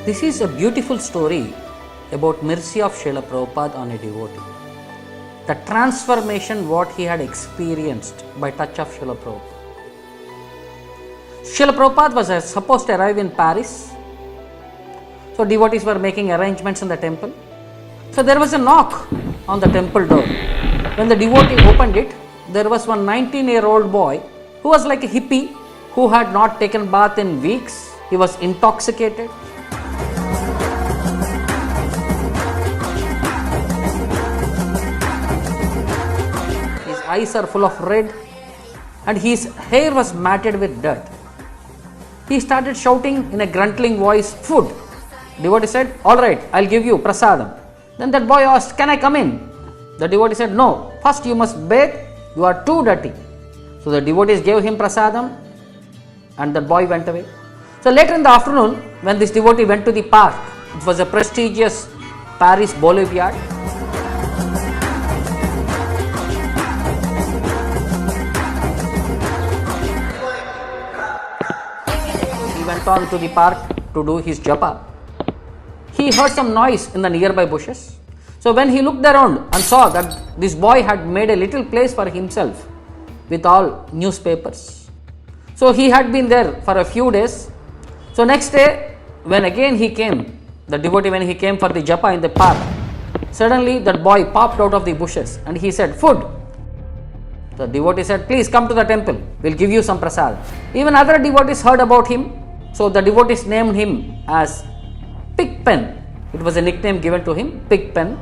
This is a beautiful story about mercy of Srila Prabhupada on a devotee. The transformation what he had experienced by touch of Srila Prabhupada. Srila Prabhupada was supposed to arrive in Paris. So devotees were making arrangements in the temple. So there was a knock on the temple door. When the devotee opened it, there was one 19-year-old boy who was like a hippie who had not taken bath in weeks. He was intoxicated. His eyes are full of red and his hair was matted with dirt. He started shouting in a gruntling voice, "Food." Devotee said, "All right, I'll give you prasadam." Then that boy asked, "Can I come in?" The devotee said, "No, first you must bathe, you are too dirty." So the devotees gave him prasadam and that boy went away. So later in the afternoon, when this devotee went to the park, it was a prestigious Paris boulevard. He went on to the park to do his japa. He heard some noise in the nearby bushes. So when he looked around and saw that this boy had made a little place for himself with all newspapers. So he had been there for a few days. So next day, when again he came, the devotee, when he came for the japa in the park, suddenly that boy popped out of the bushes and he said, "Food." The devotee said, "Please come to the temple, we'll give you some prasad." Even other devotees heard about him. So the devotees named him as Pigpen. It was a nickname given to him, Pigpen.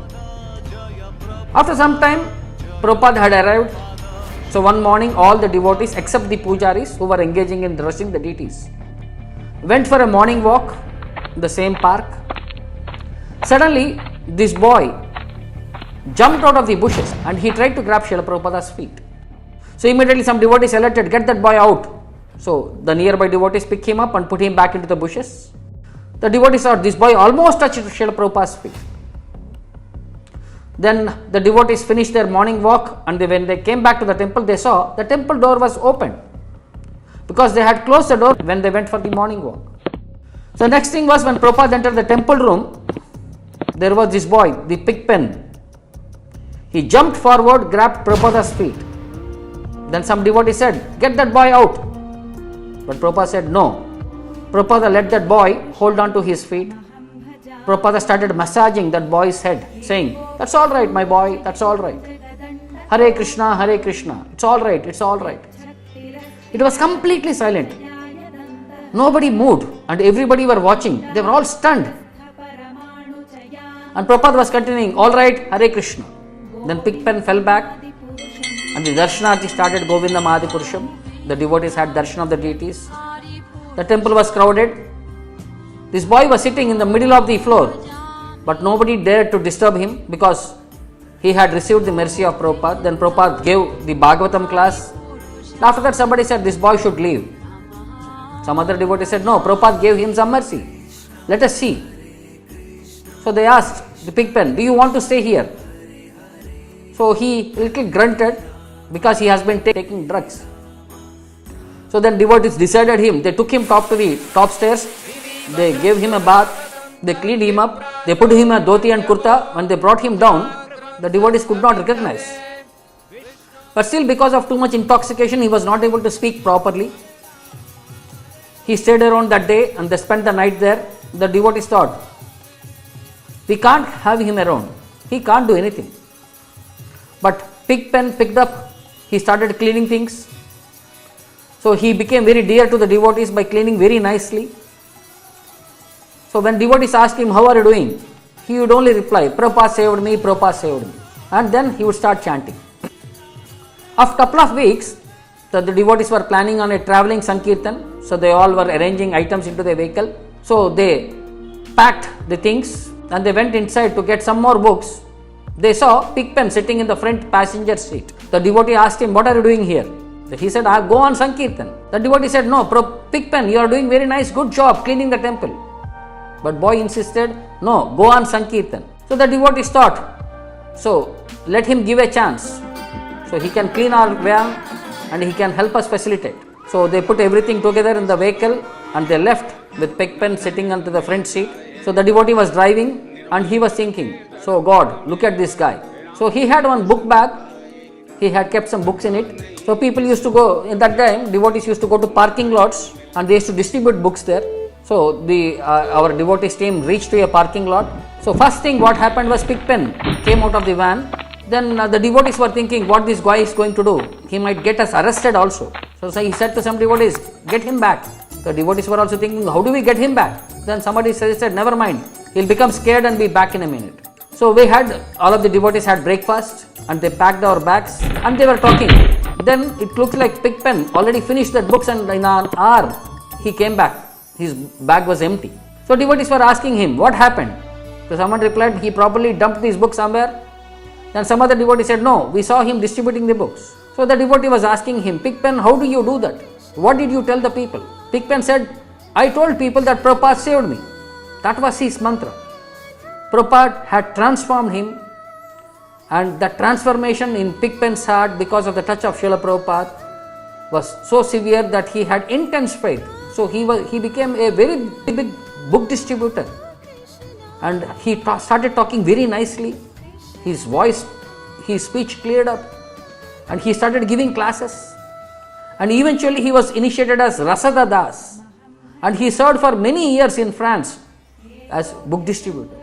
After some time, Prabhupada had arrived. So one morning, all the devotees except the pujaris who were engaging in dressing the deities went for a morning walk in the same park. Suddenly, this boy jumped out of the bushes and he tried to grab Srila Prabhupada's feet. So immediately some devotees alerted, "Get that boy out." So the nearby devotees picked him up and put him back into the bushes. The devotees thought this boy almost touched Srila Prabhupada's feet. Then the devotees finished their morning walk and when they came back to the temple, they saw the temple door was open because they had closed the door when they went for the morning walk. So next thing was when Prabhupada entered the temple room, there was this boy, the Pigpen. He jumped forward, grabbed Prabhupada's feet. Then some devotee said, "Get that boy out." But Prabhupada said, "No." Prabhupada let that boy hold on to his feet. Prabhupada started massaging that boy's head, saying, "That's all right, my boy, that's all right. Hare Krishna, Hare Krishna. It's all right, it's all right." It was completely silent. Nobody moved and everybody were watching. They were all stunned. And Prabhupada was continuing, "All right, Hare Krishna." Then Pigpen fell back and the Darshanarthi started Govindam Adi Purusham. The devotees had darshan of the deities. The temple was crowded. This boy was sitting in the middle of the floor, but nobody dared to disturb him because he had received the mercy of Prabhupada. Then Prabhupada gave the Bhagavatam class. After that, somebody said this boy should leave. Some other devotee said, "No, Prabhupada gave him some mercy. Let us see." So they asked the Pigpen, "Do you want to stay here?" So he little grunted because he has been taking drugs. So then devotees decided him. They took him to the top stairs. They gave him a bath. They cleaned him up. They put him a dhoti and kurta. When they brought him down, the devotees could not recognize. But still, because of too much intoxication, he was not able to speak properly. He stayed around that day and they spent the night there. The devotees thought, "We can't have him around. He can't do anything." But Pigpen picked up. He started cleaning things. So he became very dear to the devotees by cleaning very nicely. So when devotees asked him, "How are you doing?" he would only reply, "Prabhupada saved me, Prabhupada saved me." And then he would start chanting. After a couple of weeks, the devotees were planning on a traveling Sankirtan. So they all were arranging items into the vehicle. So they packed the things and they went inside to get some more books. They saw Pigpen sitting in the front passenger seat. The devotee asked him, "What are you doing here?" He said, "I go on Sankirtan." The devotee said, "No, Pigpen, you are doing very nice, good job cleaning the temple." But boy insisted, "No, go on Sankirtan." So the devotees thought, so let him give a chance. So he can clean our van and he can help us facilitate. So they put everything together in the vehicle and they left with Pigpen sitting onto the front seat. So the devotee was driving and he was thinking, so God, look at this guy. So he had one book bag, he had kept some books in it. So people used to go, in that time, devotees used to go to parking lots and they used to distribute books there. So our devotees team reached to a parking lot. So first thing what happened was Pigpen came out of the van. Then the devotees were thinking what this guy is going to do. He might get us arrested also. So he said to some devotees, get him back. The devotees were also thinking, how do we get him back? Then somebody suggested, never mind, he'll become scared and be back in a minute. So all of the devotees had breakfast and they packed our bags and they were talking. Then it looked like Pigpen already finished that books and in an hour he came back. His bag was empty. So devotees were asking him, what happened? So someone replied, he probably dumped these books somewhere. Then some other devotee said, no, we saw him distributing the books. So the devotee was asking him, Pigpen, how do you do that? What did you tell the people? Pigpen said, I told people that Prabhupada saved me. That was his mantra. Prabhupada had transformed him, and that transformation in Pigpen's heart because of the touch of Srila Prabhupada was so severe that he had intense faith. So he became a very big book distributor, and he started talking very nicely. His voice, his speech cleared up, and he started giving classes. And eventually he was initiated as Rasada Das, and he served for many years in France as book distributor.